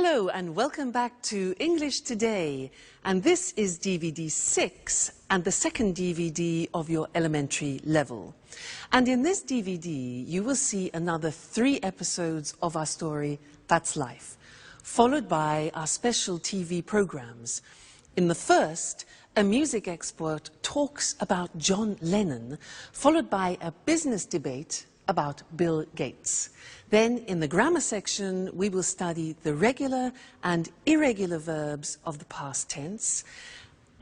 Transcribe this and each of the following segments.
Hello and welcome back to English Today, and this is DVD 6 and the second DVD of your elementary level. And in this DVD you will see another 3 episodes of our story, That's Life, followed by our special TV programs. In the first, a music expert talks about John Lennon, followed by a business debate about Bill Gates. Then, in the grammar section, we will study the regular and irregular verbs of the past tense,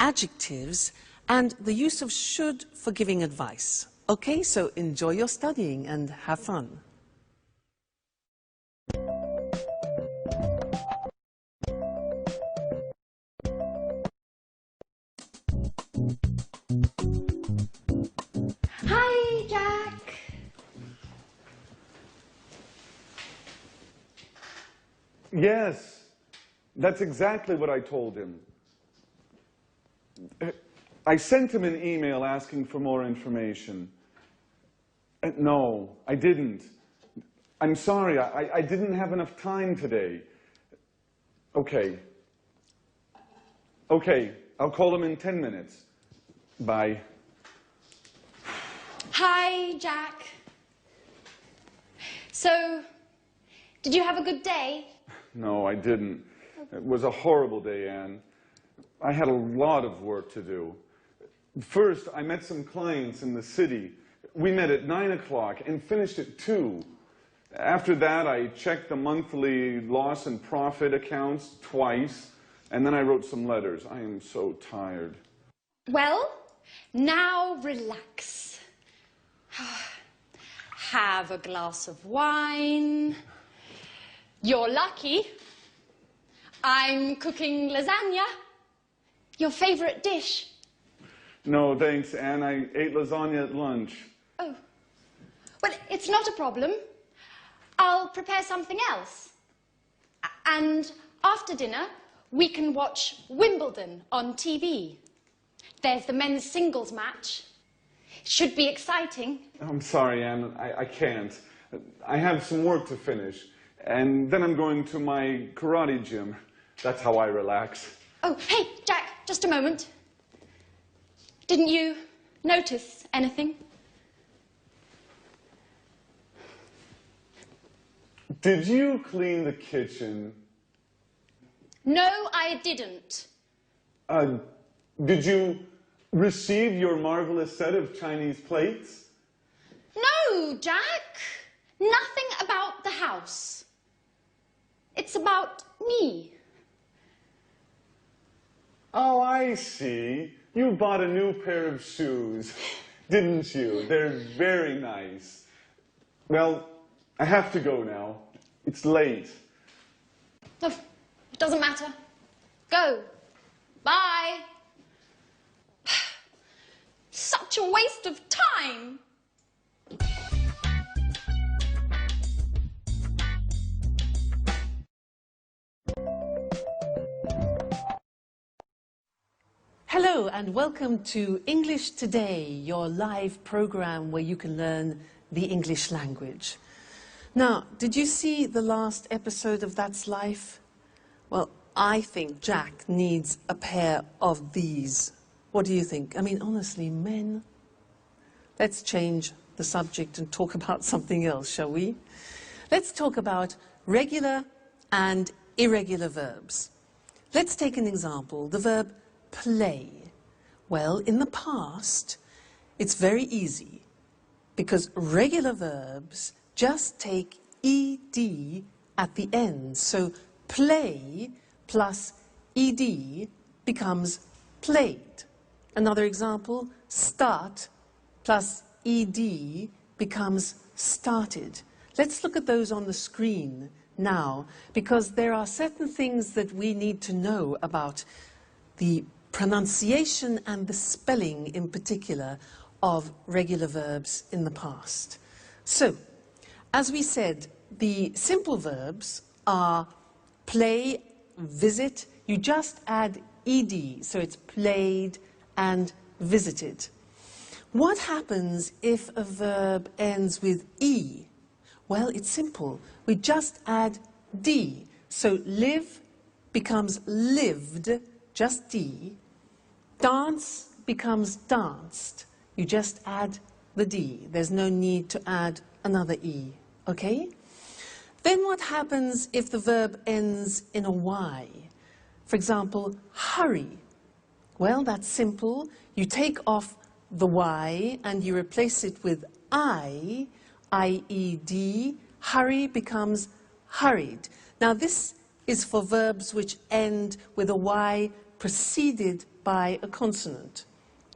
adjectives, and the use of should for giving advice. Okay, so enjoy your studying and have fun. Hi, Jack. Yes, that's exactly what I told him. I sent him an email asking for more information. No, I didn't. I'm sorry, I didn't have enough time today. Okay. Okay, I'll call him in 10 minutes. Bye. Hi, Jack. So, did you have a good day? No, I didn't. It was a horrible day, Anne. I had a lot of work to do. First, I met some clients in the city. We met at 9 o'clock and finished at 2. After that, I checked the monthly loss and profit accounts twice, and then I wrote some letters. I am so tired. Well, now relax. Have a glass of wine. You're lucky. I'm cooking lasagna. Your favorite dish. No, thanks, Anne. I ate lasagna at lunch. Oh. Well, it's not a problem. I'll prepare something else. And after dinner, we can watch Wimbledon on TV. There's the men's singles match. Should be exciting. I'm sorry, Anne. I can't. I have some work to finish. And then I'm going to my karate gym. That's how I relax. Oh, hey, Jack, just a moment. Didn't you notice anything? Did you clean the kitchen? No, I didn't. Did you receive your marvelous set of Chinese plates? No, Jack. Nothing about the house. It's about me. Oh, I see. You bought a new pair of shoes, didn't you? They're very nice. Well, I have to go now. It's late. Oh, it doesn't matter. Go. Bye. Such a waste of time. Hello and welcome to English Today, your live program where you can learn the English language. Now, did you see the last episode of That's Life? Well, I think Jack needs a pair of these. What do you think? I mean, honestly, men. Let's change the subject and talk about something else, shall we? Let's talk about regular and irregular verbs. Let's take an example, the verb play. Well, in the past, it's very easy because regular verbs just take ed at the end. So play plus ed becomes played. Another example, start plus ed becomes started. Let's look at those on the screen now, because there are certain things that we need to know about the pronunciation and the spelling in particular of regular verbs in the past. So, as we said, the simple verbs are play, visit. You just add ed, so it's played and visited. What happens if a verb ends with e? Well, it's simple. We just add d. So live becomes lived, just D. Dance becomes danced. You just add the D. There's no need to add another E, okay? Then what happens if the verb ends in a Y? For example, hurry. Well, that's simple. You take off the Y and you replace it with I-E-D. Hurry becomes hurried. Now this is for verbs which end with a Y preceded by a consonant.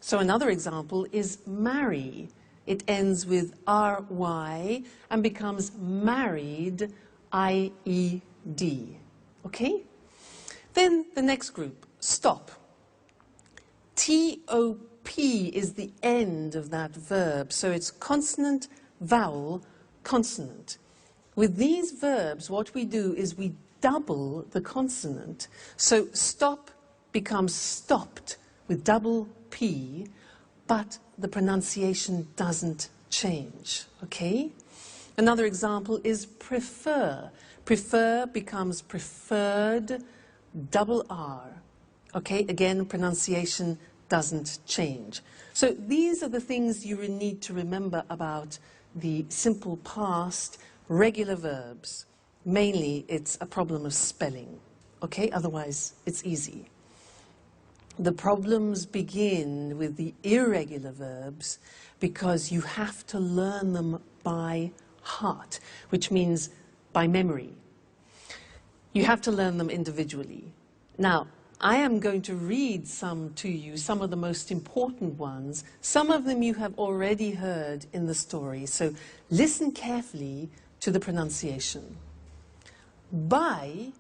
So another example is marry. It ends with R-Y and becomes married, I-E-D. Okay? Then the next group, stop. T-O-P is the end of that verb, so it's consonant, vowel, consonant. With these verbs, what we do is we double the consonant. So stop becomes stopped with double P, but the pronunciation doesn't change, okay? Another example is prefer. Prefer becomes preferred, double R. Okay, again, pronunciation doesn't change. So these are the things you need to remember about the simple past, regular verbs. Mainly, it's a problem of spelling, okay? Otherwise, it's easy. The problems begin with the irregular verbs because you have to learn them by heart, which means by memory. You have to learn them individually. Now, I am going to read some to you, some of the most important ones. Some of them you have already heard in the story, so listen carefully to the pronunciation. Buy,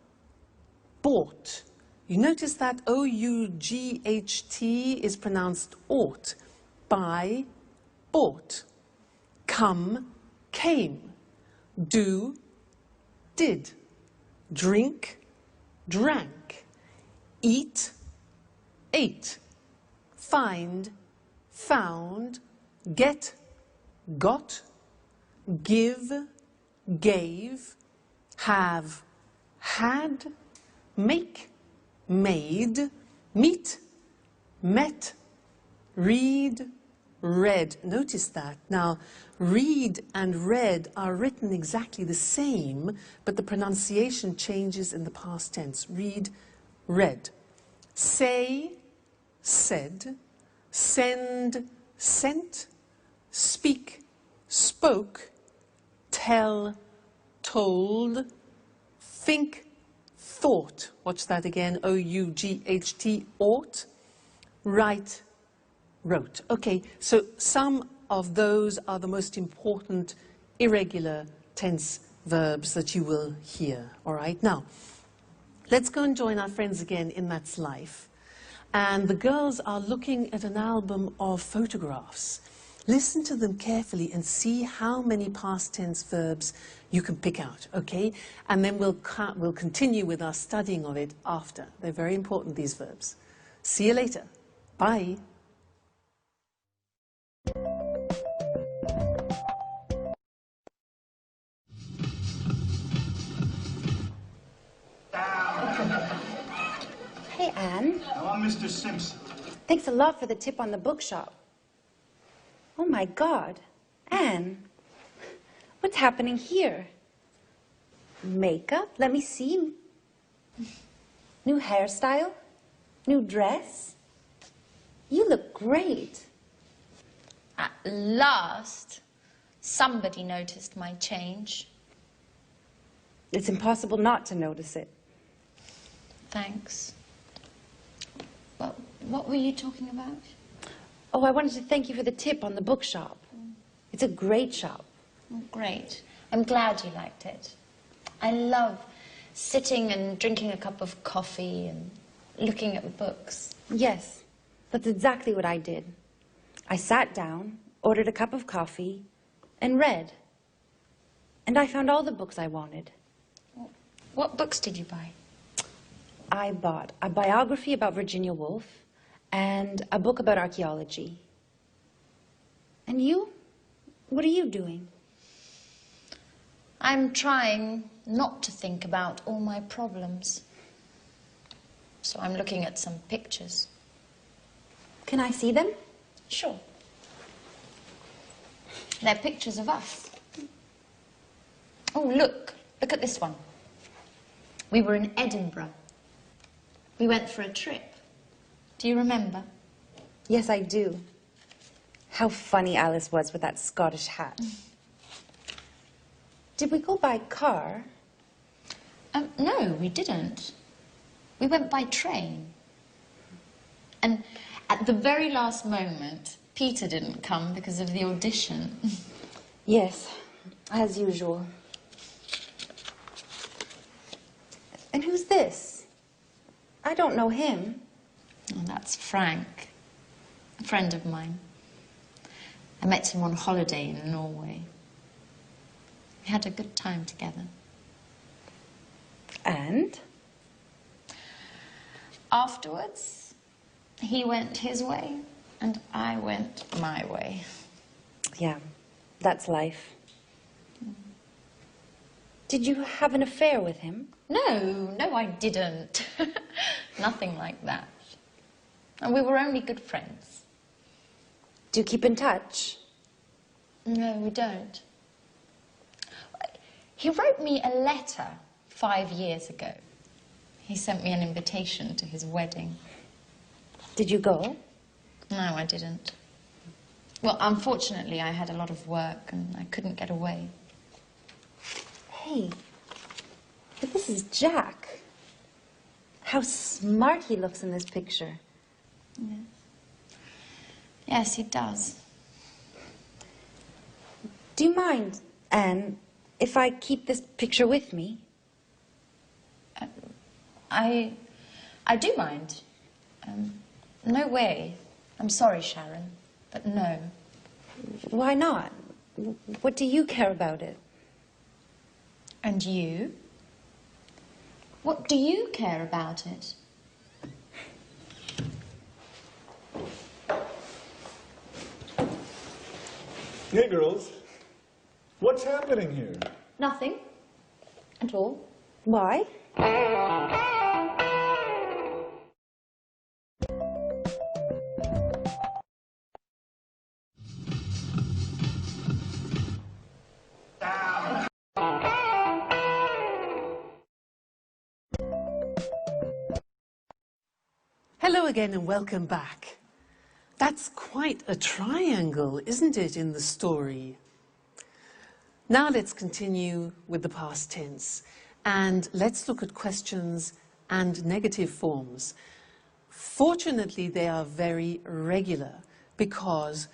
bought. You notice that O-U-G-H-T is pronounced ought. Buy, bought. Come, came. Do, did. Drink, drank. Eat, ate. Find, found. Get, got. Give, gave. Have, had. Make, made. Meet, met. Read, read. Notice that. Now, read and read are written exactly the same, but the pronunciation changes in the past tense. Read, read. Say, said. Send, sent. Speak, spoke. Tell, told. Think, thought. Watch that again. O-U-G-H-T, ought. Write, wrote. Okay, so some of those are the most important irregular tense verbs that you will hear. All right, now, let's go and join our friends again in That's Life. And the girls are looking at an album of photographs. Listen to them carefully and see how many past tense verbs you can pick out, okay? And then we'll continue with our studying of it after. They're very important, these verbs. See you later. Bye. Hey, Anne. Now, I'm Mr. Simpson. Thanks a lot for the tip on the bookshop. Oh, my God. Anne, what's happening here? Makeup? Let me see. New hairstyle? New dress? You look great. At last, somebody noticed my change. It's impossible not to notice it. Thanks. Well, what were you talking about? Oh, I wanted to thank you for the tip on the bookshop. It's a great shop. Oh, great. I'm glad you liked it. I love sitting and drinking a cup of coffee and looking at books. Yes, that's exactly what I did. I sat down, ordered a cup of coffee, and read. And I found all the books I wanted. What books did you buy? I bought a biography about Virginia Woolf and a book about archaeology. And you? What are you doing? I'm trying not to think about all my problems. So I'm looking at some pictures. Can I see them? Sure. They're pictures of us. Oh, look. Look at this one. We were in Edinburgh. We went for a trip. Do you remember? Yes, I do. How funny Alice was with that Scottish hat. Did we go by car? No, we didn't. We went by train. And at the very last moment, Peter didn't come because of the audition. Yes, as usual. And who's this? I don't know him. Oh, that's Frank, a friend of mine. I met him on holiday in Norway. We had a good time together. And? Afterwards, he went his way and I went my way. Yeah, that's life. Did you have an affair with him? No, I didn't. Nothing like that. And we were only good friends. Do you keep in touch? No, we don't. He wrote me a letter 5 years ago. He sent me an invitation to his wedding. Did you go? No, I didn't. Well, unfortunately, I had a lot of work and I couldn't get away. Hey, but this is Jack. How smart he looks in this picture. Yes. Yes, he does. Do you mind, Anne, if I keep this picture with me? I do mind. No way. I'm sorry, Sharon, but no. Why not? What do you care about it? And you? What do you care about it? Hey, girls. What's happening here? Nothing at all. Why? Hello again and welcome back. That's quite a triangle, isn't it, in the story? Now let's continue with the past tense and let's look at questions and negative forms. Fortunately, they are very regular because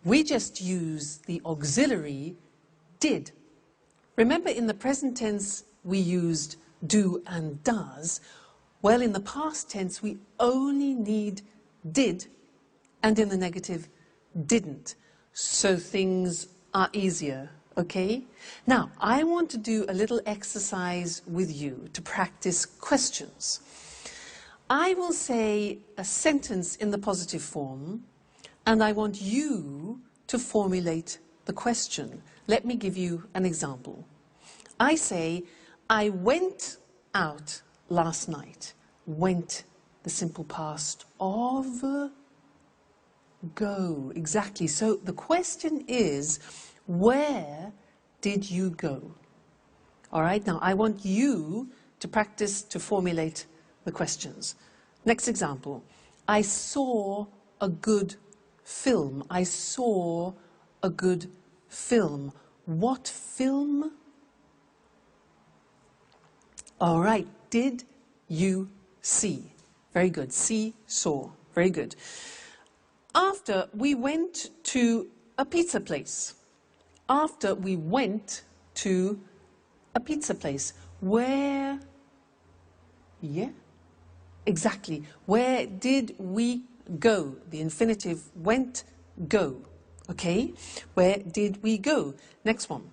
we just use the auxiliary did. Remember, in the present tense we used do and does. Well, in the past tense we only need did, and in the negative didn't. So things are easier, okay? Now, I want to do a little exercise with you to practice questions. I will say a sentence in the positive form, and I want you to formulate the question. Let me give you an example. I say, I went out last night. Went, the simple past of go. Exactly. So the question is, where did you go? All right. Now I want you to practice to formulate the questions. Next example. I saw a good film. I saw a good film. What film? All right. Did you see? Very good. See, saw. Very good. After we went to a pizza place. After we went to a pizza place. Where? Yeah, exactly. Where did we go? The infinitive went, go. Okay? Where did we go? Next one.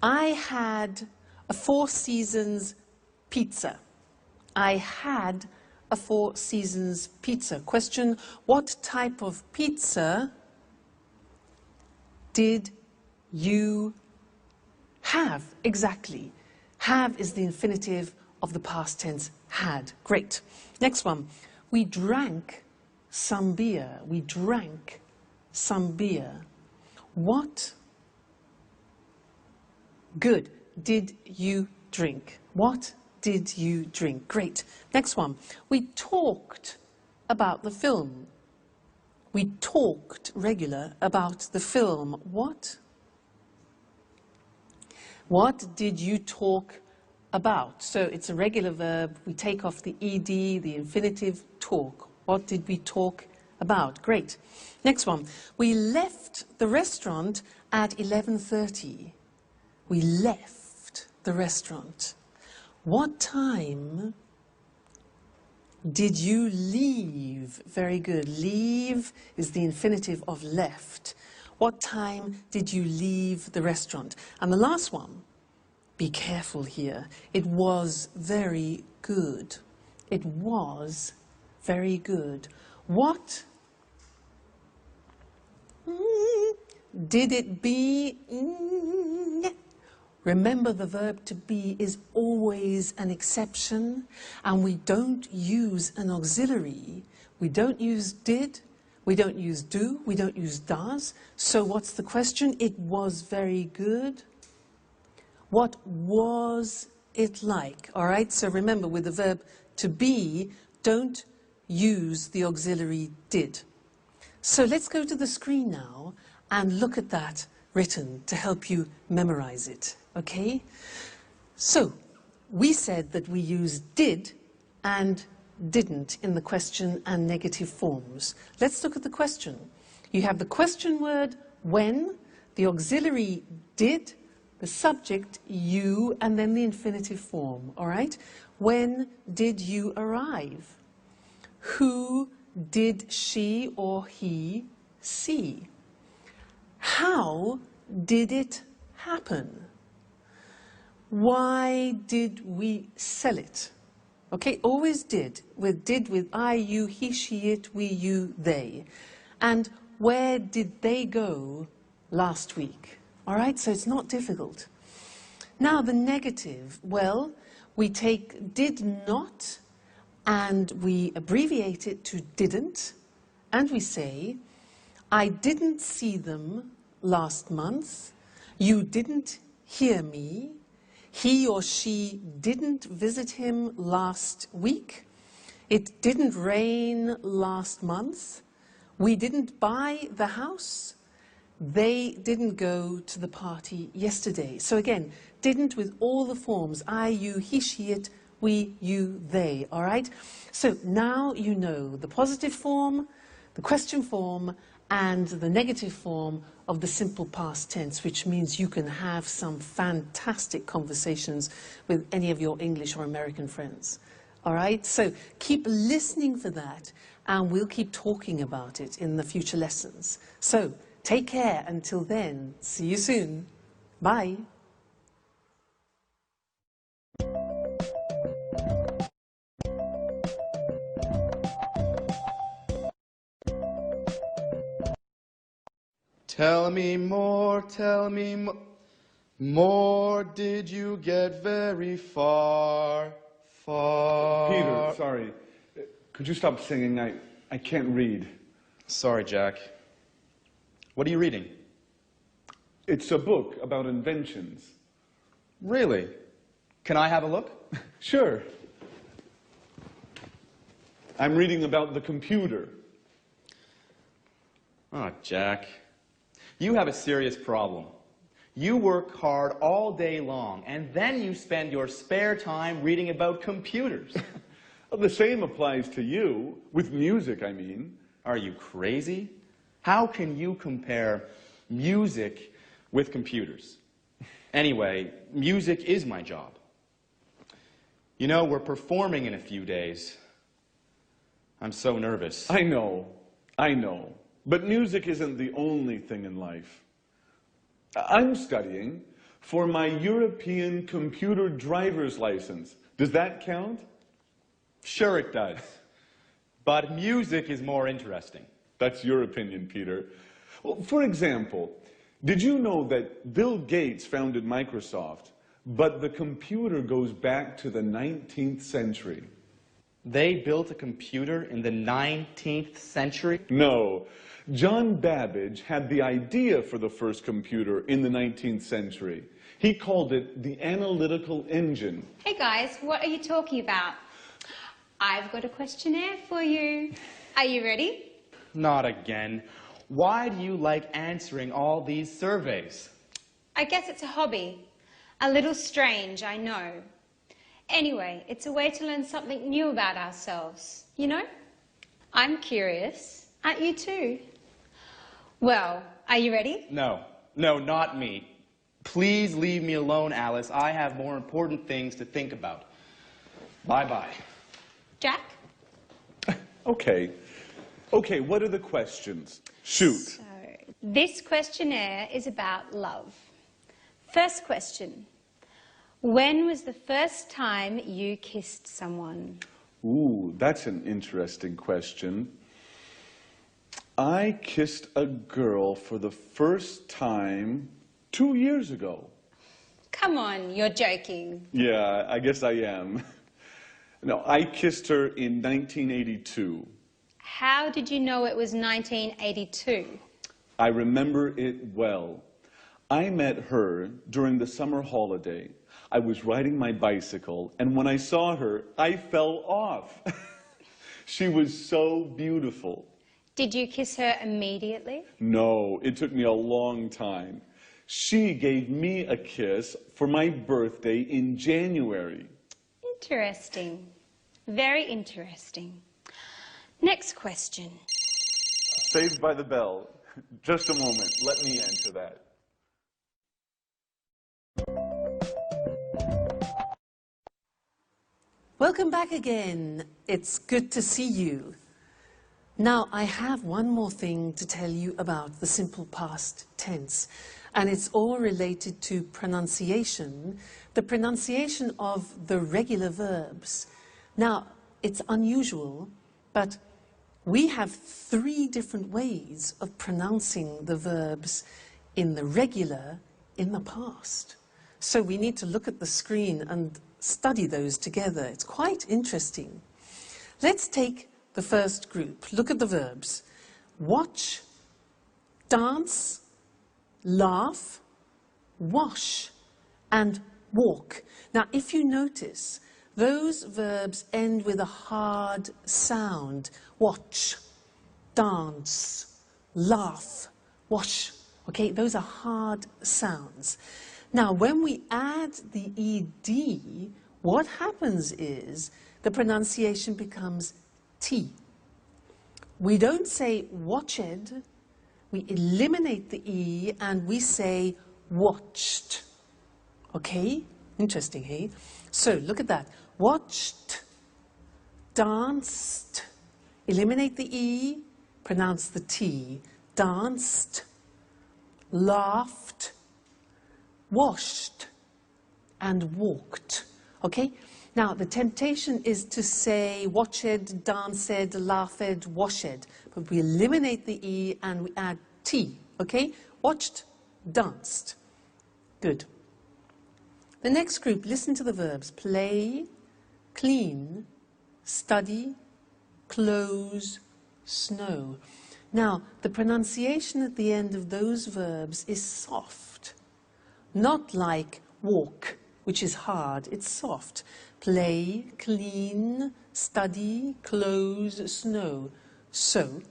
I had a Four Seasons pizza. I had a Four Seasons pizza. Question, what type of pizza did you have? Exactly. Have is the infinitive of the past tense had. Great. Next one. We drank some beer. We drank some beer. What good did you drink? What did you drink? Great. Next one. We talked about the film. We talked regular about the film. What? What did you talk about? So it's a regular verb. We take off the ed, the infinitive, talk. What did we talk about? Great. Next one. We left the restaurant at 11:30. We left the restaurant. What time did you leave? Very good. Leave is the infinitive of left. What time did you leave the restaurant? And the last one, be careful here. It was very good. It was very good. What did it be? Remember, the verb to be is always an exception, and we don't use an auxiliary. We don't use did, we don't use do, we don't use does. So what's the question? It was very good. What was it like? All right, so remember, with the verb to be, don't use the auxiliary did. So let's go to the screen now and look at that written to help you memorize it, okay? So we said that we use did and didn't in the question and negative forms. Let's look at the question. You have the question word when, the auxiliary did, the subject you, and then the infinitive form, all right? When did you arrive? Who did she or he see? How did it happen? Why did we sell it? Okay, always did with I, you, he, she, it, we, you, they. And where did they go last week? All right, so it's not difficult. Now the negative, well, we take did not and we abbreviate it to didn't, and we say, I didn't see them last month, you didn't hear me, he or she didn't visit him last week, it didn't rain last month, we didn't buy the house, they didn't go to the party yesterday. So again, didn't with all the forms, I, you, he, she, it, we, you, they, all right? So now you know the positive form, the question form, and the negative form of the simple past tense, which means you can have some fantastic conversations with any of your English or American friends. All right? So keep listening for that, and we'll keep talking about it in the future lessons. So take care until then. See you soon. Bye. Tell me more, more did you get very far, far? Peter, sorry. Could you stop singing? I can't read. Sorry, Jack. What are you reading? It's a book about inventions. Really? Can I have a look? Sure. I'm reading about the computer. Oh, Jack. You have a serious problem. You work hard all day long, and then you spend your spare time reading about computers. Well, the same applies to you, with music, I mean. Are you crazy? How can you compare music with computers? Anyway, music is my job. You know, we're performing in a few days. I'm so nervous. I know. But music isn't the only thing in life. I'm studying for my European computer driver's license. Does that count? Sure it does. But music is more interesting. That's your opinion, Peter. Well, for example, did you know that Bill Gates founded Microsoft, but the computer goes back to the 19th century. They built a computer in the 19th century? No. John Babbage had the idea for the first computer in the 19th century. He called it the analytical engine. Hey guys, what are you talking about? I've got a questionnaire for you. Are you ready? Not again. Why do you like answering all these surveys? I guess it's a hobby. A little strange, I know. Anyway, it's a way to learn something new about ourselves, you know? I'm curious. Aren't you too? Well, are you ready? No, not me. Please leave me alone, Alice. I have more important things to think about. Bye-bye. Jack? Okay. Okay, what are the questions? Shoot. So, this questionnaire is about love. First question. When was the first time you kissed someone? Ooh, that's an interesting question. I kissed a girl for the first time 2 years ago. Come on, you're joking. Yeah, I guess I am. No, I kissed her in 1982. How did you know it was 1982? I remember it well. I met her during the summer holiday. I was riding my bicycle, and when I saw her, I fell off. She was so beautiful. Did you kiss her immediately? No, it took me a long time. She gave me a kiss for my birthday in January. Interesting. Very interesting. Next question. Saved by the Bell. Just a moment. Let me answer that. Welcome back again. It's good to see you. Now, I have one more thing to tell you about the simple past tense, and it's all related to pronunciation, the pronunciation of the regular verbs. Now, it's unusual, but we have 3 different ways of pronouncing the verbs in the regular in the past. So we need to look at the screen and study those together. It's quite interesting. Let's take the first group. Look at the verbs. Watch, dance, laugh, wash, and walk. Now, if you notice, those verbs end with a hard sound. Watch, dance, laugh, wash. Okay, those are hard sounds. Now, when we add the ed, what happens is the pronunciation becomes T. We don't say watched, we eliminate the E and we say watched. Okay? Interesting, hey? So, look at that. Watched, danced, eliminate the E, pronounce the T. Danced, laughed, washed, and walked. Okay? Now, the temptation is to say watched, danced, laughed, washed. But we eliminate the E and we add T. Okay? Watched, danced. Good. The next group, listen to the verbs. Play, clean, study, close, snow. Now, the pronunciation at the end of those verbs is soft. Not like walk, which is hard. It's soft. Play, clean, study, close, snow. So,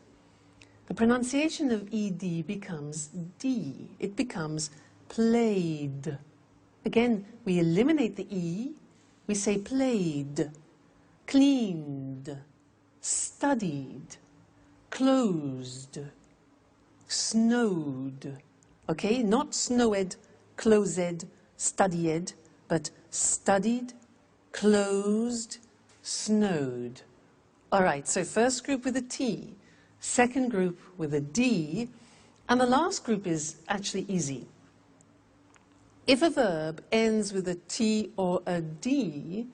the pronunciation of ed becomes D. It becomes played. Again, we eliminate the E. We say played, cleaned, studied, closed, snowed. Okay, not snowed, closed, studied, but studied, closed, snowed. All right, so first group with a T, second group with a D, and the last group is actually easy. If a verb ends with a T or a D,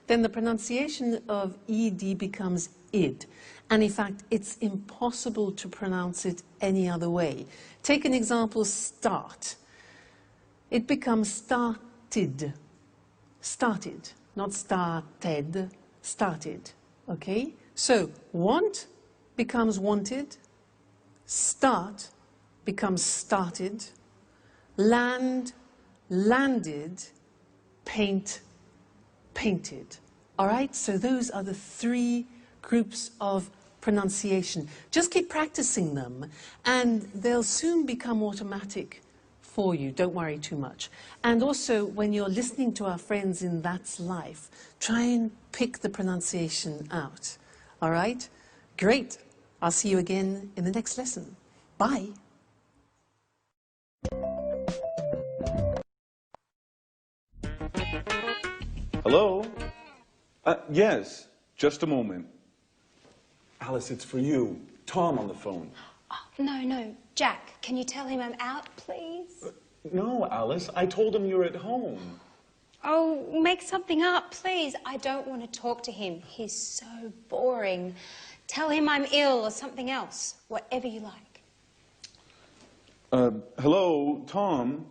then the pronunciation of ed becomes id. And in fact, it's impossible to pronounce it any other way. Take an example, start. It becomes started. started, not started, started, okay? So, want becomes wanted, start becomes started, land, landed, paint, painted. All right, so those are the three groups of pronunciation. Just keep practicing them and they'll soon become automatic for you. Don't worry too much. And also, when you're listening to our friends in That's Life, try and pick the pronunciation out. All right? Great. I'll see you again in the next lesson. Bye. Hello? Yes, just a moment. Alice, it's for you. Tom on the phone. Oh, no. Jack, can you tell him I'm out, please? No, Alice, I told him you're at home. Oh, make something up, please. I don't want to talk to him. He's so boring. Tell him I'm ill or something else, whatever you like. Hello, Tom?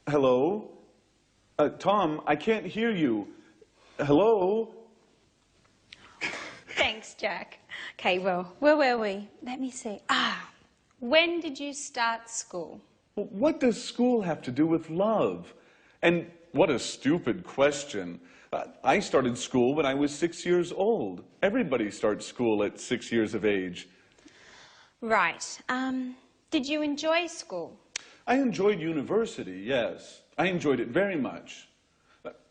Hello? Tom, I can't hear you. Hello? Thanks, Jack. Okay, well, where were we? Let me see. When did you start school? What does school have to do with love? And what a stupid question. I started school when I was 6 years old. Everybody starts school at 6 years of age. Right. Did you enjoy school? I enjoyed university, yes. I enjoyed it very much.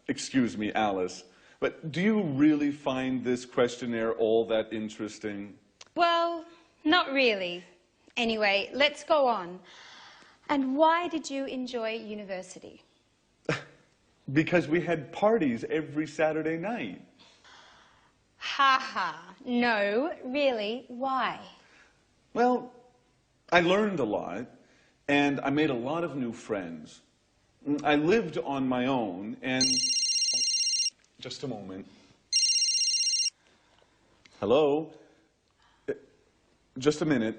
Excuse me, Alice, but do you really find this questionnaire all that interesting? Well, not really. Anyway, let's go on. And why did you enjoy university? Because we had parties every Saturday night. Ha. No, really, why? Well, I learned a lot, and I made a lot of new friends. I lived on my own, and... Just a moment. Hello? Just a minute.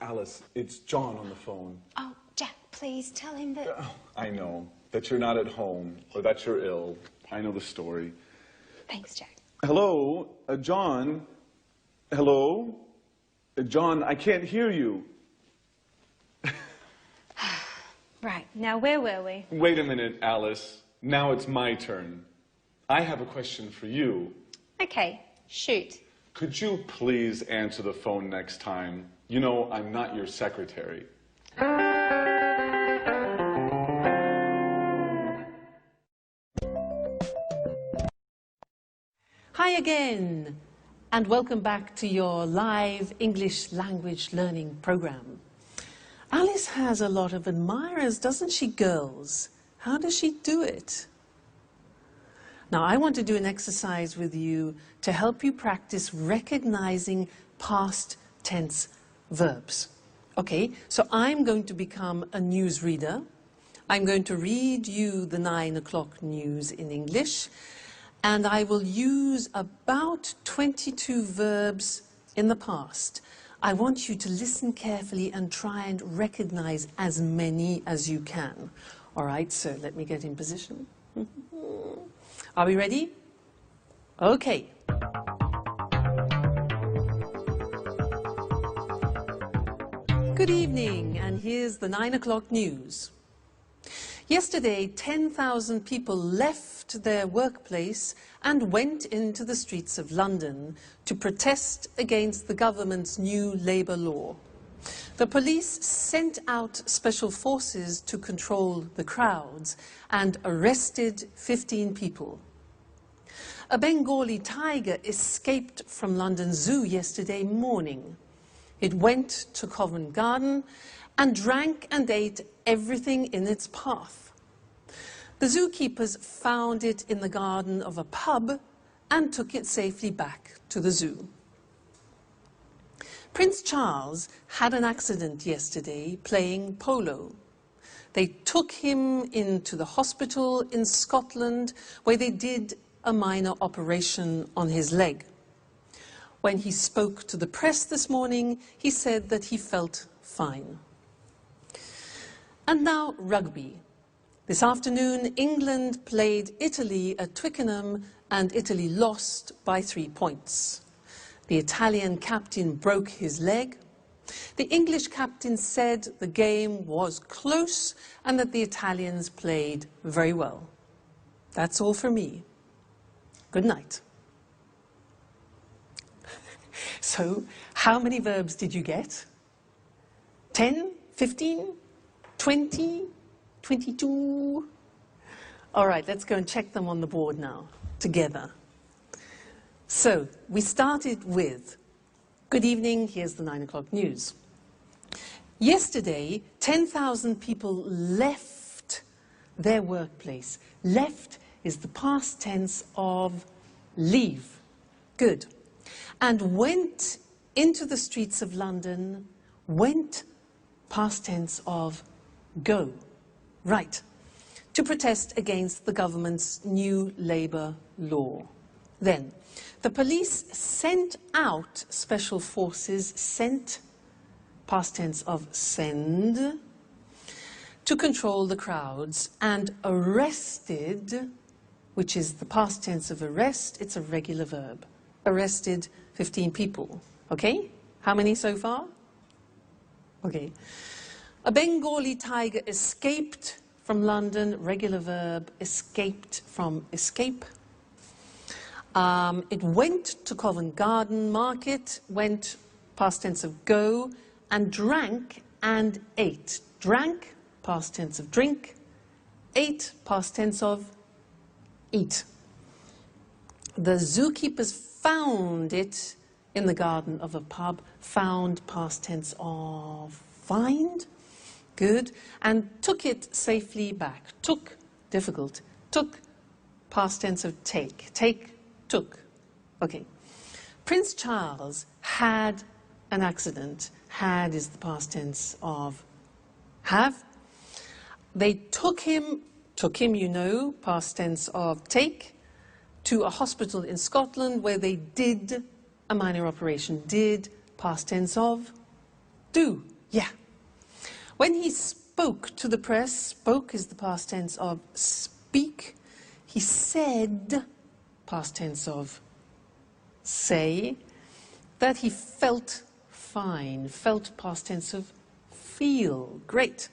Alice, it's John on the phone. Oh, Jack, please tell him that... I know, that you're not at home, or that you're ill. I know the story. Thanks, Jack. Hello? John? Hello? John, I can't hear you. Right, now where were we? Wait a minute, Alice. Now it's my turn. I have a question for you. Okay, shoot. Could you please answer the phone next time? You know, I'm not your secretary. Hi again, and welcome back to your live English language learning program. Alice has a lot of admirers, doesn't she, girls? How does she do it? Now, I want to do an exercise with you to help you practice recognizing past tense verbs. Okay, so I'm going to become a newsreader. I'm going to read you the 9 o'clock news in English, and I will use about 22 verbs in the past. I want you to listen carefully and try and recognize as many as you can. All right, so let me get in position. Are we ready? Okay. Good evening, and here's the 9 o'clock news. Yesterday, 10,000 people left their workplace and went into the streets of London to protest against the government's new labour law. The police sent out special forces to control the crowds and arrested 15 people. A Bengali tiger escaped from London Zoo yesterday morning. It went to Covent Garden and drank and ate everything in its path. The zookeepers found it in the garden of a pub and took it safely back to the zoo. Prince Charles had an accident yesterday playing polo. They took him into the hospital in Scotland where they did a minor operation on his leg. When he spoke to the press this morning, he said that he felt fine. And now rugby. This afternoon, England played Italy at Twickenham and Italy lost by 3 points. The Italian captain broke his leg. The English captain said the game was close and that the Italians played very well. That's all from me. Good night. So, how many verbs did you get? 10? 15? 20? 22? All right, let's go and check them on the board now, together. So, we started with, good evening, here's the 9 o'clock news. Yesterday, 10,000 people left their workplace. Left is the past tense of leave. Good. And went into the streets of London. Went, past tense of go. Right. To protest against the government's new labour law. Then, the police sent out special forces, sent, past tense of send, to control the crowds, and arrested, which is the past tense of arrest, it's a regular verb. Arrested 15 people. Okay? How many so far? Okay. A Bengali tiger escaped from London, regular verb, escaped from escape. It went to Covent Garden Market, went, past tense of go, and drank and ate. Drank, past tense of drink. Ate, past tense of eat. The zookeepers found it in the garden of a pub. Found, past tense of find. Good. And took it safely back. Took, difficult. Took, past tense of take. Take, took. Okay. Prince Charles had an accident. Had is the past tense of have. They took him, you know, past tense of take, to a hospital in Scotland where they did a minor operation. Did, past tense of do. Yeah. When he spoke to the press, spoke is the past tense of speak. He said, past tense of say, that he felt fine. Felt, past tense of feel. Great.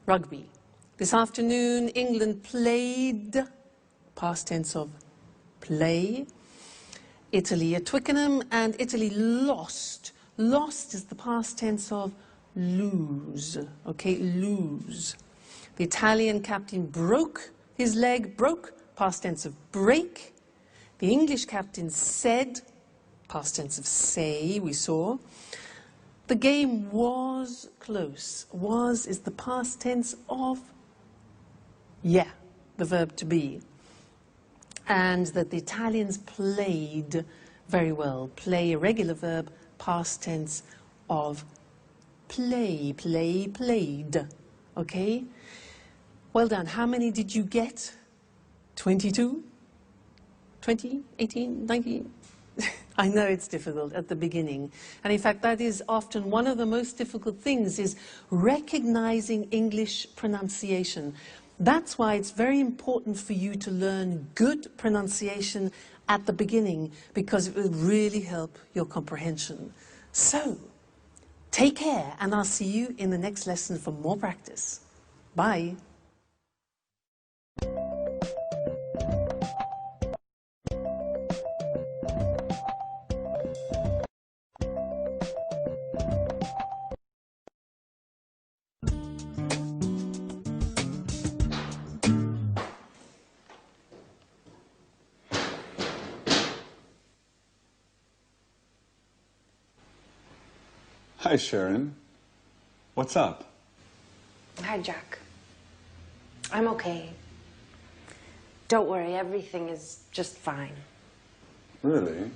Rugby. This afternoon, England played, past tense of play, Italy at Twickenham, and Italy lost. Lost is the past tense of lose. Okay, lose. The Italian captain broke his leg, broke, past tense of break. The English captain said, past tense of say, we saw. The game was close. Was is the past tense of yeah, the verb to be. And that the Italians played very well. Play, a regular verb, past tense of play, play, played. Okay? Well done. How many did you get? 22? 20? 18? 19? I know it's difficult at the beginning. And in fact, that is often one of the most difficult things, is recognizing English pronunciation. That's why it's very important for you to learn good pronunciation at the beginning, because it will really help your comprehension. So, take care, and I'll see you in the next lesson for more practice. Bye. Hi, Sharon. What's up? Hi, Jack. I'm okay. Don't worry, everything is just fine. Really?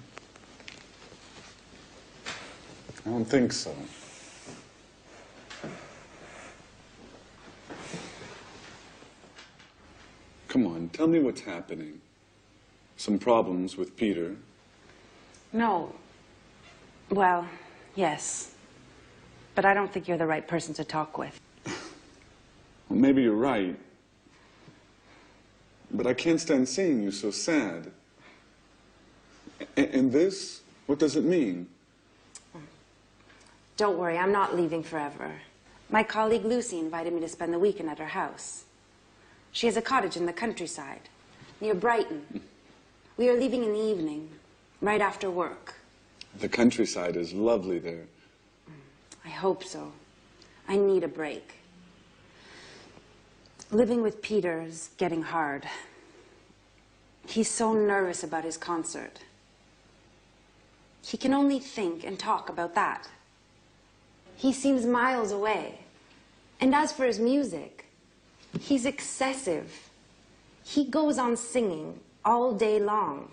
I don't think so. Come on, tell me what's happening. Some problems with Peter? No. Well, yes. But I don't think you're the right person to talk with. Well, maybe you're right. But I can't stand seeing you so sad. And this? What does it mean? Don't worry, I'm not leaving forever. My colleague Lucy invited me to spend the weekend at her house. She has a cottage in the countryside, near Brighton. We are leaving in the evening, right after work. The countryside is lovely there. I hope so. I need a break. Living with Peter is getting hard. He's so nervous about his concert. He can only think and talk about that. He seems miles away. And as for his music, he's excessive. He goes on singing all day long.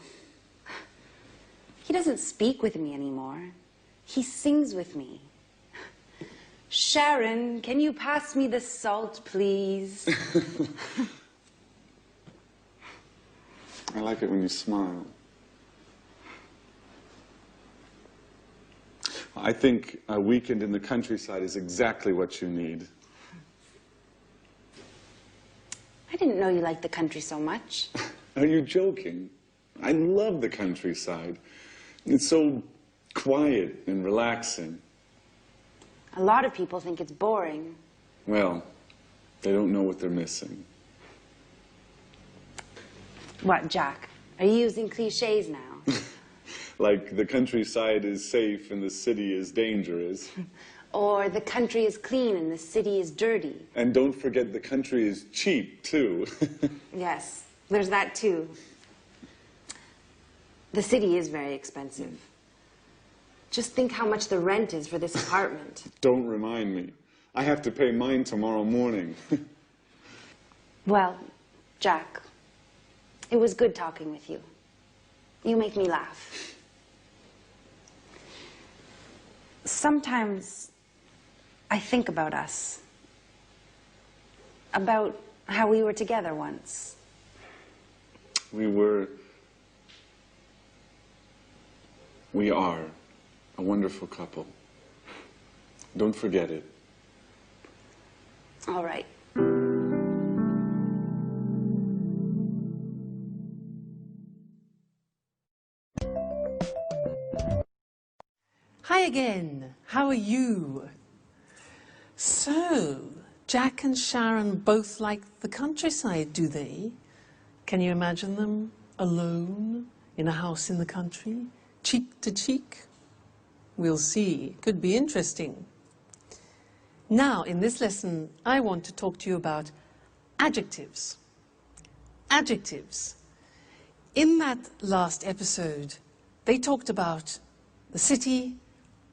He doesn't speak with me anymore. He sings with me. Sharon, can you pass me the salt, please? I like it when you smile. I think a weekend in the countryside is exactly what you need. I didn't know you liked the country so much. Are you joking? I love the countryside. It's so quiet and relaxing. A lot of people think it's boring. Well, they don't know what they're missing. What, Jack? Are you using cliches now? Like the countryside is safe and the city is dangerous. Or the country is clean and the city is dirty. And don't forget the country is cheap, too. Yes, there's that too. The city is very expensive. Just think how much the rent is for this apartment. Don't remind me. I have to pay mine tomorrow morning. Well, Jack, it was good talking with you. You make me laugh. Sometimes I think about us. About how we were together once. We are a wonderful couple. Don't forget it. All right. Hi again. How are you? So, Jack and Sharon both like the countryside, do they? Can you imagine them alone in a house in the country, cheek to cheek? We'll see. Could be interesting. Now, in this lesson, I want to talk to you about adjectives. Adjectives. In that last episode, they talked about the city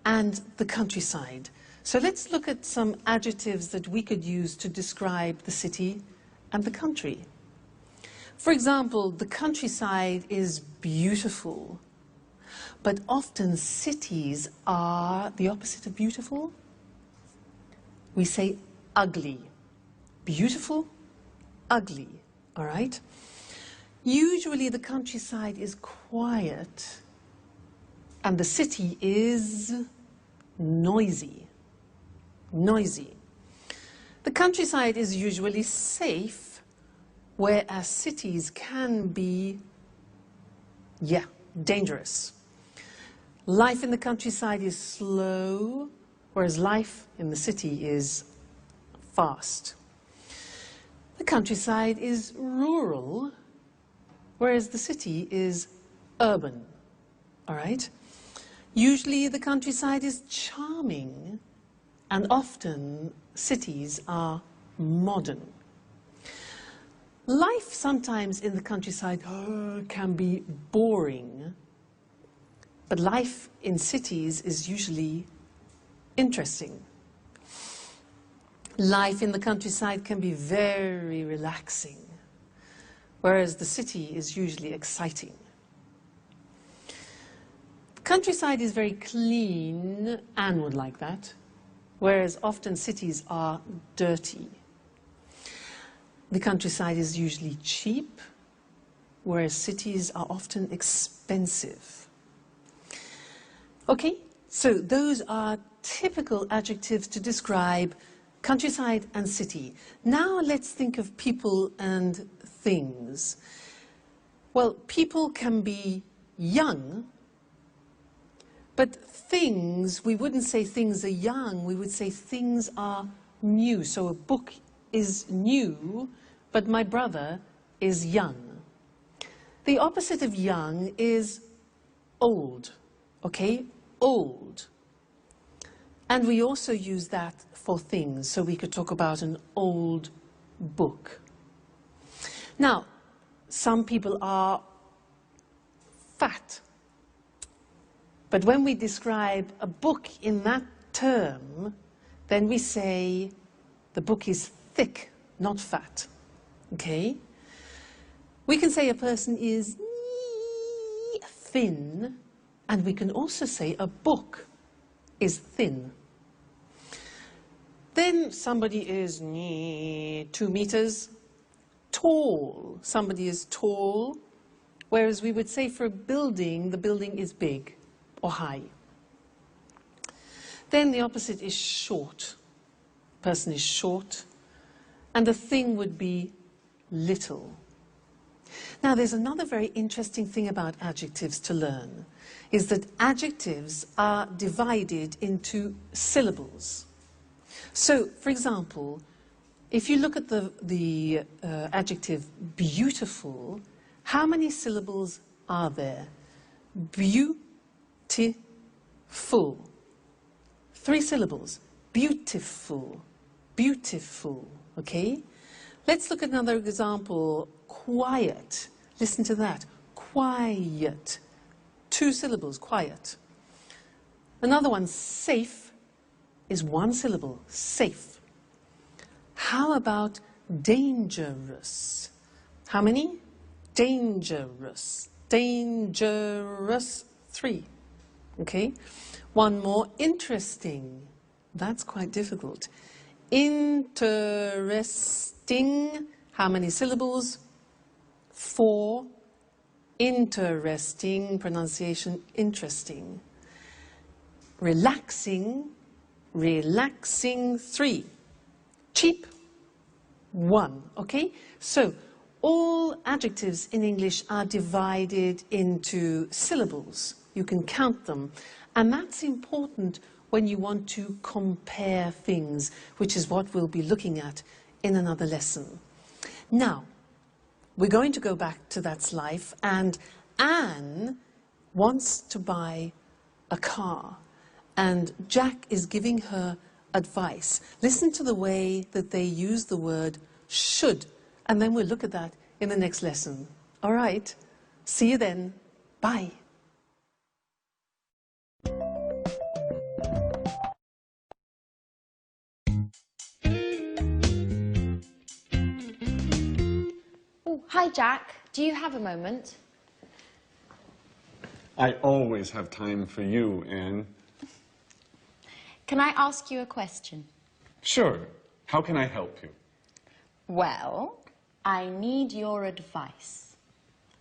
and the countryside. So let's look at some adjectives that we could use to describe the city and the country. For example, the countryside is beautiful, but often cities are the opposite of beautiful. We say ugly. Beautiful, ugly, all right? Usually the countryside is quiet and the city is noisy. Noisy. The countryside is usually safe, whereas cities can be, dangerous. Life in the countryside is slow, whereas life in the city is fast. The countryside is rural, whereas the city is urban, all right? Usually the countryside is charming, and often cities are modern. Life sometimes in the countryside can be boring, but life in cities is usually interesting. Life in the countryside can be very relaxing, whereas the city is usually exciting. The countryside is very clean, Anne would like that, whereas often cities are dirty. The countryside is usually cheap, whereas cities are often expensive. Okay, so those are typical adjectives to describe countryside and city. Now let's think of people and things. Well, people can be young, but things, we wouldn't say things are young, we would say things are new. So a book is new, but my brother is young. The opposite of young is old, okay? Old. And we also use that for things, so we could talk about an old book. Now, some people are fat. But when we describe a book in that term, then we say the book is thick, not fat. Okay? We can say a person is thin, and we can also say a book is thin. Then somebody is 2 meters tall. Somebody is tall, whereas we would say for a building, the building is big or high. Then the opposite is short. Person is short, and the thing would be little. Now, there's another very interesting thing about adjectives to learn, is that adjectives are divided into syllables. So, for example, if you look at the adjective beautiful, how many syllables are there? Beautiful. 3 syllables. Beautiful. Beautiful. Okay? Let's look at another example. Quiet. Listen to that. Quiet. 2 syllables. Quiet. Another one. Safe is 1 syllable. Safe. How about dangerous? How many? Dangerous. Dangerous. 3. Okay? One more. Interesting. That's quite difficult. Interesting. How many syllables? 4. Interesting. Pronunciation interesting. Relaxing. Relaxing. 3. Cheap. 1. Okay? So, all adjectives in English are divided into syllables. You can count them. And that's important when you want to compare things, which is what we'll be looking at in another lesson. Now, we're going to go back to That's Life, and Anne wants to buy a car, and Jack is giving her advice. Listen to the way that they use the word should, and then we'll look at that in the next lesson. All right, see you then. Bye. Oh, hi, Jack. Do you have a moment? I always have time for you, Anne. Can I ask you a question? Sure. How can I help you? Well, I need your advice.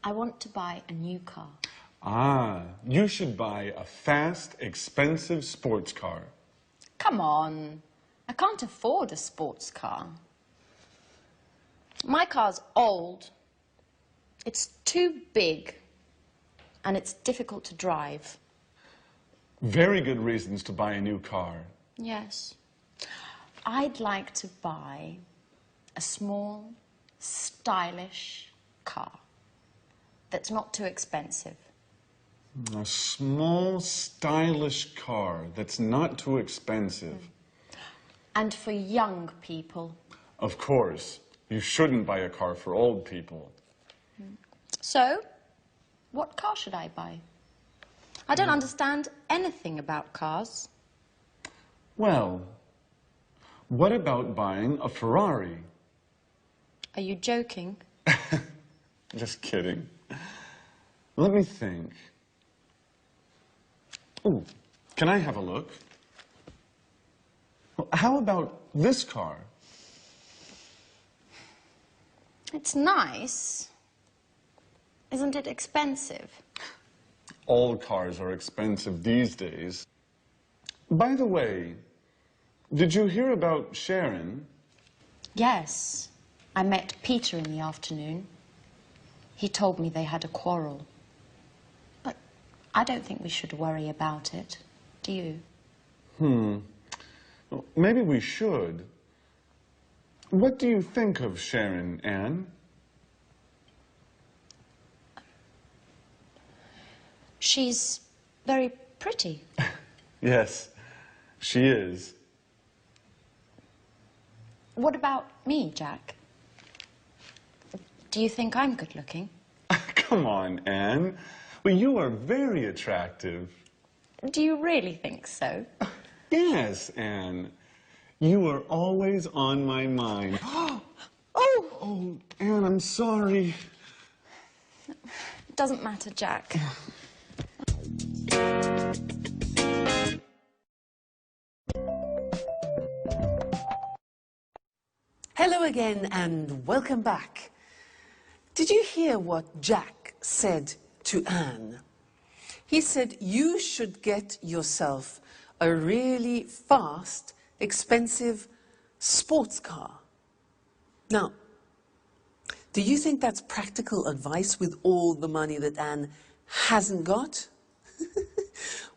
I want to buy a new car. Ah, you should buy a fast, expensive sports car. Come on. I can't afford a sports car. My car's old. It's too big. And it's difficult to drive. Very good reasons to buy a new car. Yes. I'd like to buy a small, stylish car that's not too expensive. A small, stylish car that's not too expensive. And for young people. Of course. You shouldn't buy a car for old people. So, what car should I buy? I don't understand anything about cars. Well, what about buying a Ferrari? Are you joking? Just kidding. Let me think. Ooh, can I have a look? Well, how about this car? It's nice. Isn't it expensive? All cars are expensive these days. By the way, did you hear about Sharon? Yes, I met Peter in the afternoon. He told me they had a quarrel. But I don't think we should worry about it. Do you? Well, maybe we should. What do you think of Sharon, Anne? She's very pretty. Yes, she is. What about me, Jack? Do you think I'm good looking? Come on, Anne. Well, you are very attractive. Do you really think so? Yes, Anne. You are always on my mind. Oh, Anne, I'm sorry. Doesn't matter, Jack. Hello again and welcome back. Did you hear what Jack said to Anne? He said you should get yourself a really fast, expensive sports car. Now, do you think that's practical advice with all the money that Anne hasn't got?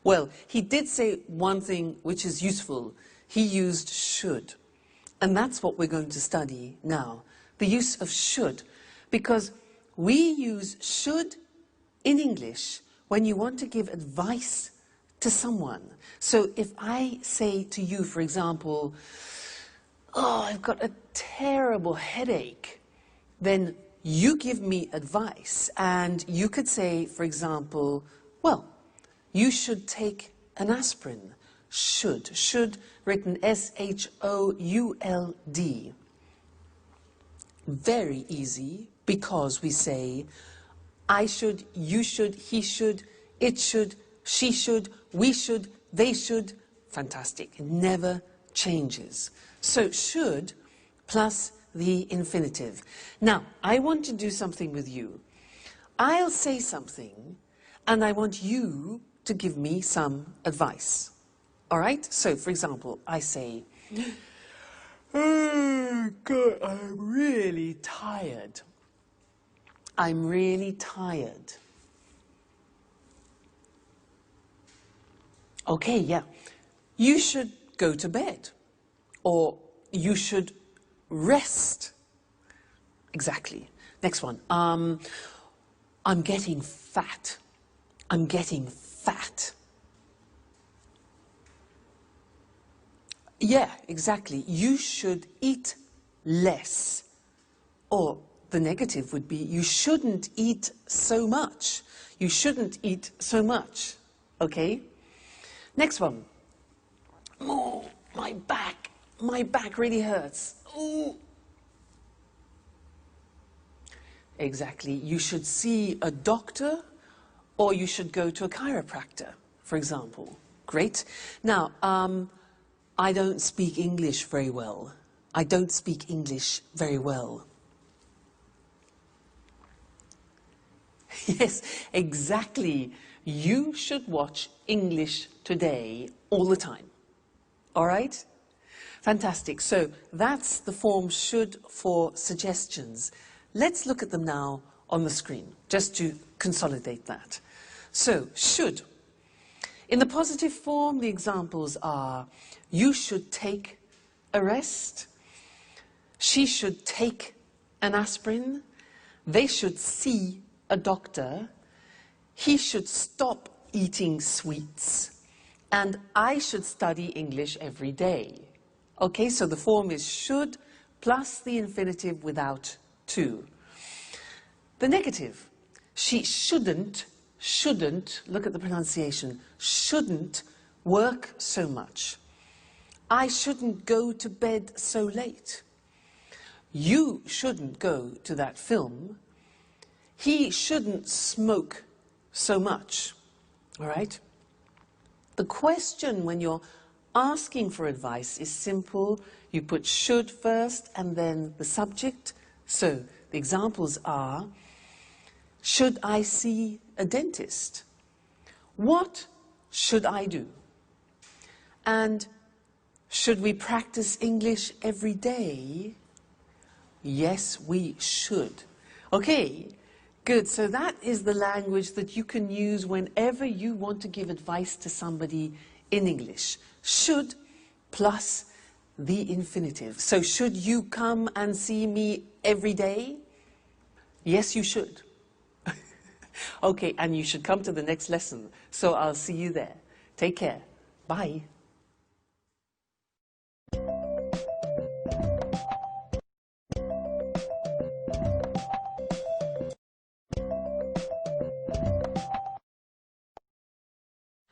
Well, he did say one thing which is useful. He used should. And that's what we're going to study now, the use of should. Because we use should in English when you want to give advice to someone. So if I say to you, for example, oh, I've got a terrible headache, then you give me advice. And you could say, for example, well, you should take an aspirin. Should, written S-H-O-U-L-D. Very easy, because we say, I should, you should, he should, it should, she should, we should, they should. Fantastic. It never changes. So should plus the infinitive. Now, I want to do something with you. I'll say something, and I want you to give me some advice. All right? So, for example, I say, oh, God, I'm really tired. I'm really tired. Okay, yeah. You should go to bed. Or you should rest. Exactly. Next one. I'm getting fat. I'm getting fat. Yeah, exactly. You should eat less. Or the negative would be, you shouldn't eat so much. You shouldn't eat so much. Okay? Next one. Oh, my back really hurts. Ooh. Exactly. You should see a doctor, or you should go to a chiropractor, for example. Great. Now, I don't speak English very well. I don't speak English very well. Yes, exactly. You should watch English Today all the time. All right? Fantastic. So that's the form should for suggestions. Let's look at them now on the screen, just to consolidate that. So, should. In the positive form, the examples are, you should take a rest. She should take an aspirin. They should see a doctor. He should stop eating sweets. And I should study English every day. Okay, so the form is should plus the infinitive without to. The negative, she shouldn't, look at the pronunciation, shouldn't work so much. I shouldn't go to bed so late. You shouldn't go to that film. He shouldn't smoke so much. All right? The question when you're asking for advice is simple. You put should first and then the subject. So the examples are, should I see a dentist? What should I do? And should we practice English every day? Yes, we should. Okay, good. So that is the language that you can use whenever you want to give advice to somebody in English. Should plus the infinitive. So should you come and see me every day? Yes, you should. Okay, and you should come to the next lesson. So I'll see you there. Take care. Bye.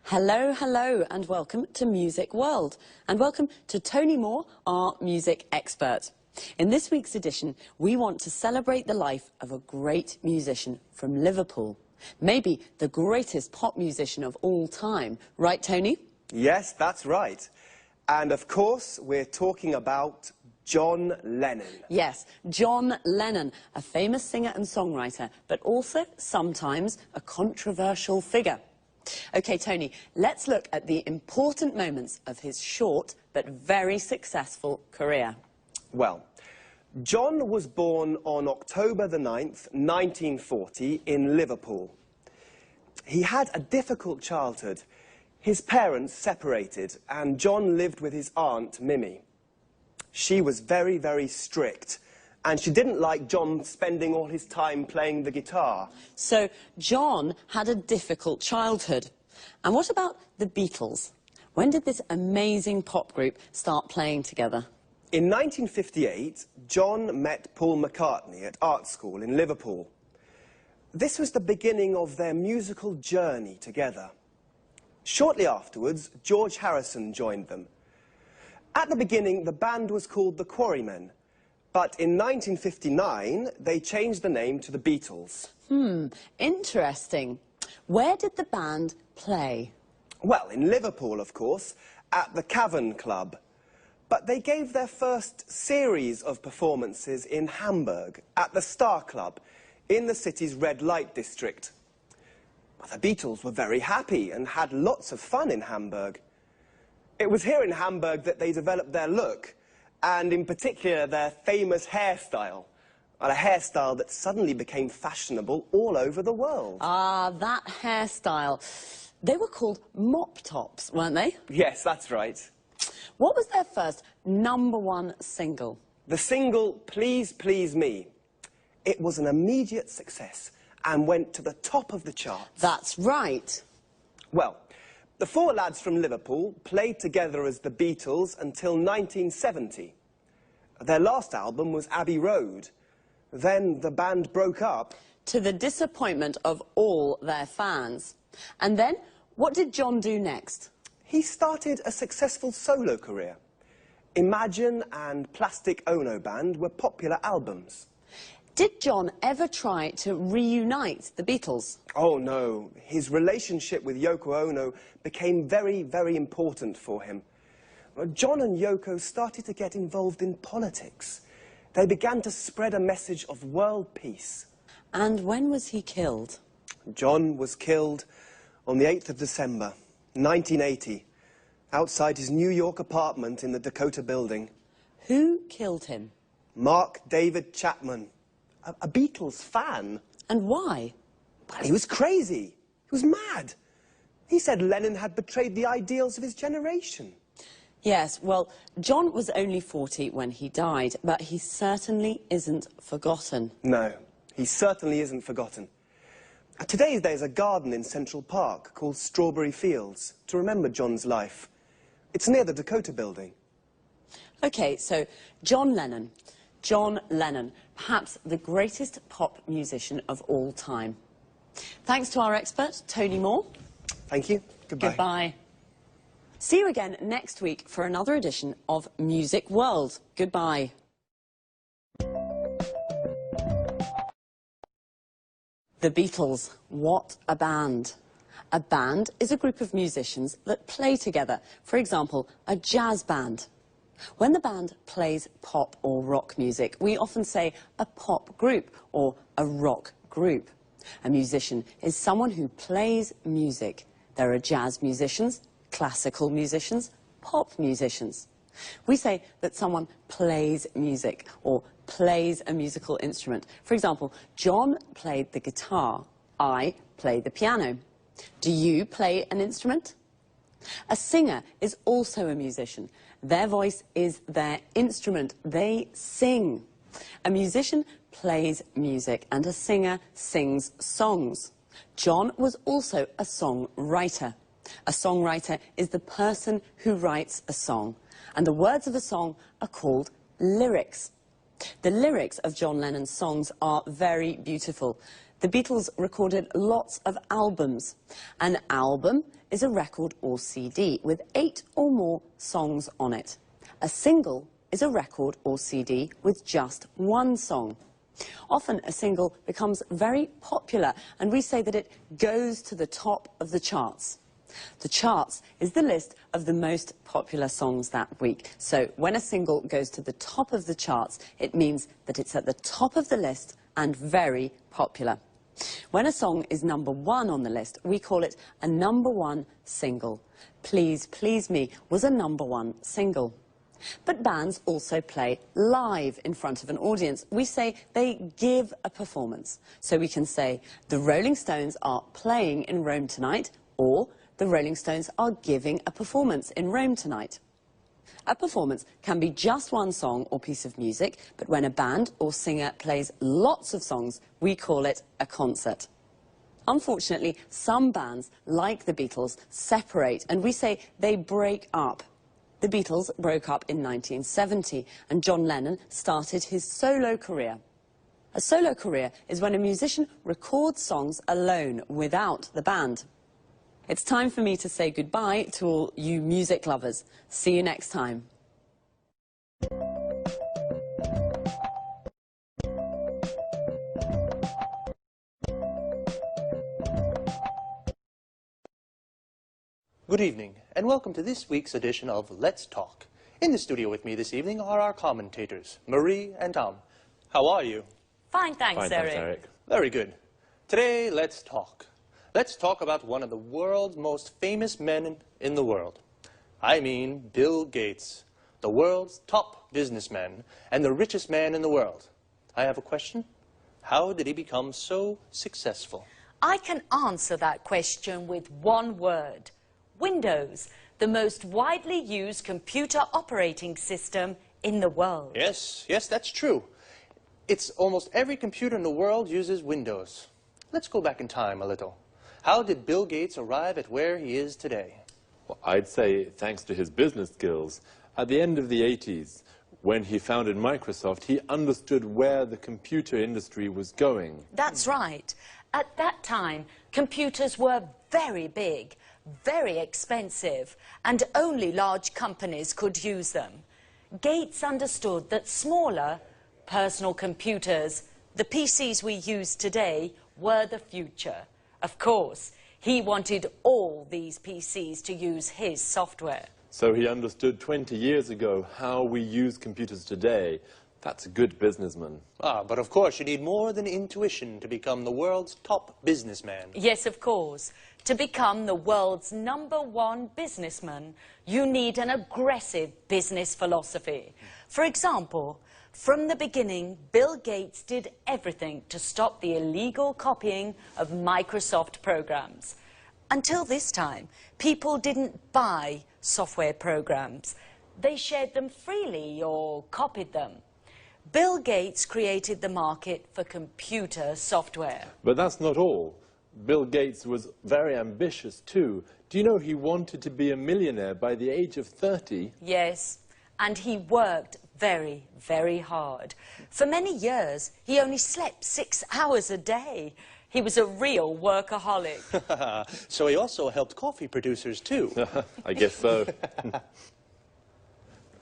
Hello, hello, and welcome to Music World. And welcome to Tony Moore, our music expert. In this week's edition, we want to celebrate the life of a great musician from Liverpool. Maybe the greatest pop musician of all time. Right, Tony? Yes, that's right. And of course, we're talking about John Lennon. Yes, John Lennon, a famous singer and songwriter, but also sometimes a controversial figure. OK, Tony, let's look at the important moments of his short but very successful career. Well, John was born on October the 9th, 1940, in Liverpool. He had a difficult childhood. His parents separated, and John lived with his aunt, Mimi. She was very, very strict, and she didn't like John spending all his time playing the guitar. So John had a difficult childhood. And what about the Beatles? When did this amazing pop group start playing together? In 1958, John met Paul McCartney at art school in Liverpool. This was the beginning of their musical journey together. Shortly afterwards, George Harrison joined them. At the beginning, the band was called the Quarrymen, but in 1959, they changed the name to the Beatles. Interesting. Where did the band play? Well, in Liverpool, of course, at the Cavern Club. But they gave their first series of performances in Hamburg, at the Star Club, in the city's red light district. The Beatles were very happy and had lots of fun in Hamburg. It was here in Hamburg that they developed their look, and in particular their famous hairstyle. A hairstyle that suddenly became fashionable all over the world. Ah, that hairstyle. They were called mop tops, weren't they? Yes, that's right. What was their first #1 single? The single, Please Please Me. It was an immediate success and went to the top of the charts. That's right. Well, the four lads from Liverpool played together as the Beatles until 1970. Their last album was Abbey Road. Then the band broke up. To the disappointment of all their fans. And then, what did John do next? He started a successful solo career. Imagine and Plastic Ono Band were popular albums. Did John ever try to reunite the Beatles? Oh, no. His relationship with Yoko Ono became very, very important for him. John and Yoko started to get involved in politics. They began to spread a message of world peace. And when was he killed? John was killed on the 8th of December, 1980, outside his New York apartment in the Dakota Building. Who killed him? Mark David Chapman, a Beatles fan. And why? Well, he was crazy. He was mad. He said Lennon had betrayed the ideals of his generation. Yes, well, John was only 40 when he died, but he certainly isn't forgotten. No, he certainly isn't forgotten. Today there's a garden in Central Park called Strawberry Fields to remember John's life. It's near the Dakota Building. OK, so John Lennon. John Lennon, perhaps the greatest pop musician of all time. Thanks to our expert, Tony Moore. Thank you. Goodbye. Goodbye. See you again next week for another edition of Music World. Goodbye. The Beatles, what a band. A band is a group of musicians that play together. For example, a jazz band. When the band plays pop or rock music, we often say a pop group or a rock group. A musician is someone who plays music. There are jazz musicians, classical musicians, pop musicians. We say that someone plays music or plays a musical instrument. For example, John played the guitar. I play the piano. Do you play an instrument? A singer is also a musician. Their voice is their instrument. They sing. A musician plays music and a singer sings songs. John was also a songwriter. A songwriter is the person who writes a song, and the words of a song are called lyrics. The lyrics of John Lennon's songs are very beautiful. The Beatles recorded lots of albums. An album is a record or CD with 8 or more songs on it. A single is a record or CD with just one song. Often a single becomes very popular, and we say that it goes to the top of the charts. The charts is the list of the most popular songs that week. So when a single goes to the top of the charts, it means that it's at the top of the list and very popular. When a song is #1 on the list, we call it a #1 single. Please Please Me was a #1 single. But bands also play live in front of an audience. We say they give a performance. So we can say, the Rolling Stones are playing in Rome tonight, or the Rolling Stones are giving a performance in Rome tonight. A performance can be just one song or piece of music, but when a band or singer plays lots of songs, we call it a concert. Unfortunately, some bands, like the Beatles, separate, and we say they break up. The Beatles broke up in 1970, and John Lennon started his solo career. A solo career is when a musician records songs alone, without the band. It's time for me to say goodbye to all you music lovers. See you next time. Good evening, and welcome to this week's edition of Let's Talk. In the studio with me this evening are our commentators, Marie and Tom. How are you? Fine, thanks, Eric. Very good. Today, let's talk. Let's talk about one of the world's most famous men in the world. I mean Bill Gates, the world's top businessman and the richest man in the world. I have a question. How did he become so successful? I can answer that question with one word. Windows, the most widely used computer operating system in the world. Yes, that's true. It's almost every computer in the world uses Windows. Let's go back in time a little. How did Bill Gates arrive at where he is today? Well, I'd say thanks to his business skills. At the end of the 80s, when he founded Microsoft, he understood where the computer industry was going. That's right. At that time, computers were very big, very expensive, and only large companies could use them. Gates understood that smaller, personal computers, the PCs we use today, were the future. Of course, he wanted all these PCs to use his software. So he understood 20 years ago how we use computers today. That's a good businessman. But of course you need more than intuition to become the world's top businessman. Yes, of course. To become the world's #1 businessman, you need an aggressive business philosophy. For example, from the beginning, Bill Gates did everything to stop the illegal copying of Microsoft programs. Until this time, people didn't buy software programs. They shared them freely or copied them. Bill Gates created the market for computer software. But that's not all. Bill Gates was very ambitious too. Do you know he wanted to be a millionaire by the age of 30? Yes, and he worked very, very hard. For many years, he only slept 6 hours a day. He was a real workaholic. So he also helped coffee producers too. I guess so.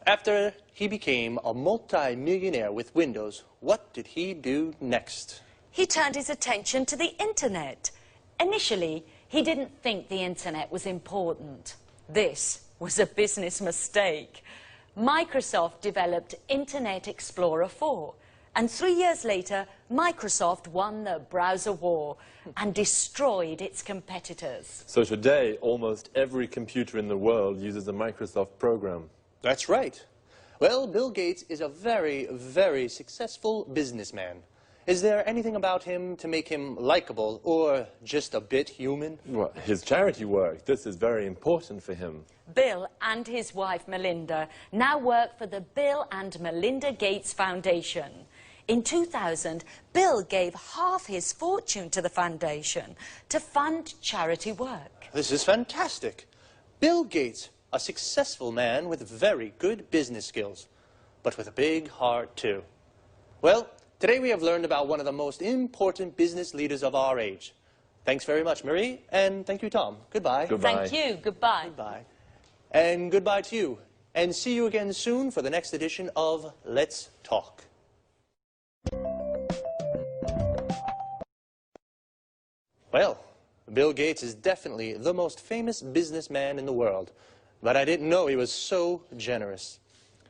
After he became a multi-millionaire with Windows, what did he do next? He turned his attention to the internet. Initially, he didn't think the internet was important. This was a business mistake. Microsoft developed Internet Explorer 4, and 3 years later, Microsoft won the browser war and destroyed its competitors. So today, almost every computer in the world uses a Microsoft program. That's right. Well, Bill Gates is a very, very successful businessman. Is there anything about him to make him likable or just a bit human? Well, his charity work, this is very important for him. Bill and his wife Melinda now work for the Bill and Melinda Gates Foundation. In 2000, Bill gave half his fortune to the foundation to fund charity work. This is fantastic. Bill Gates, a successful man with very good business skills, but with a big heart too. Well, today we have learned about one of the most important business leaders of our age. Thanks very much, Marie, and thank you, Tom. Goodbye. Thank you. Goodbye. Goodbye. And goodbye to you. And see you again soon for the next edition of Let's Talk. Well, Bill Gates is definitely the most famous businessman in the world, but I didn't know he was so generous.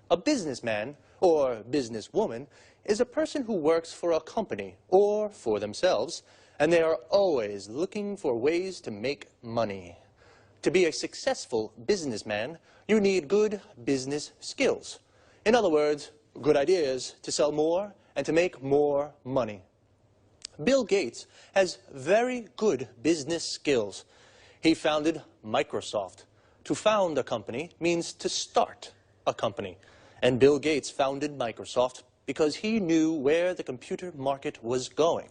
A businessman, or businesswoman, is a person who works for a company or for themselves, and they are always looking for ways to make money. To be a successful businessman, you need good business skills. In other words, good ideas to sell more and to make more money. Bill Gates has very good business skills. He founded Microsoft. To found a company means to start a company. And Bill Gates founded Microsoft because he knew where the computer market was going.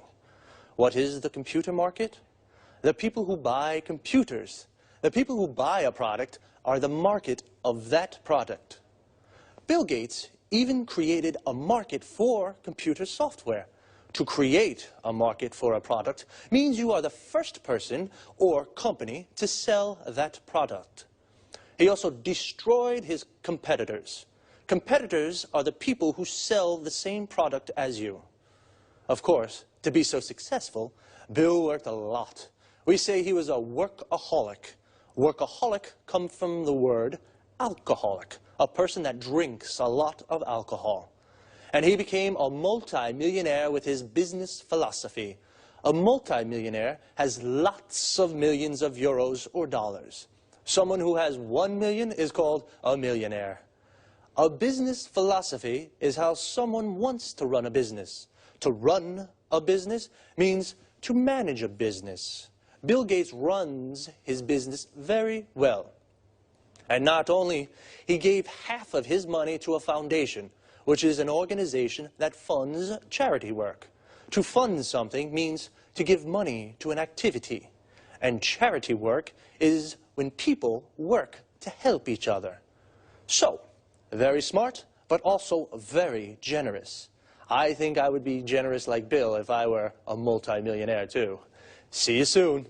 What is the computer market? The people who buy computers. The people who buy a product are the market of that product. Bill Gates even created a market for computer software. To create a market for a product means you are the first person or company to sell that product. He also destroyed his competitors. Competitors are the people who sell the same product as you. Of course, to be so successful, Bill worked a lot. We say he was a workaholic. Workaholic comes from the word alcoholic, a person that drinks a lot of alcohol. And he became a multi-millionaire with his business philosophy. A multi-millionaire has lots of millions of euros or dollars. Someone who has 1 million is called a millionaire. A business philosophy is how someone wants to run a business. To run a business means to manage a business. Bill Gates runs his business very well. And not only, he gave half of his money to a foundation, which is an organization that funds charity work. To fund something means to give money to an activity. And charity work is when people work to help each other. So, very smart, but also very generous. I think I would be generous like Bill if I were a multi-millionaire too. See you soon.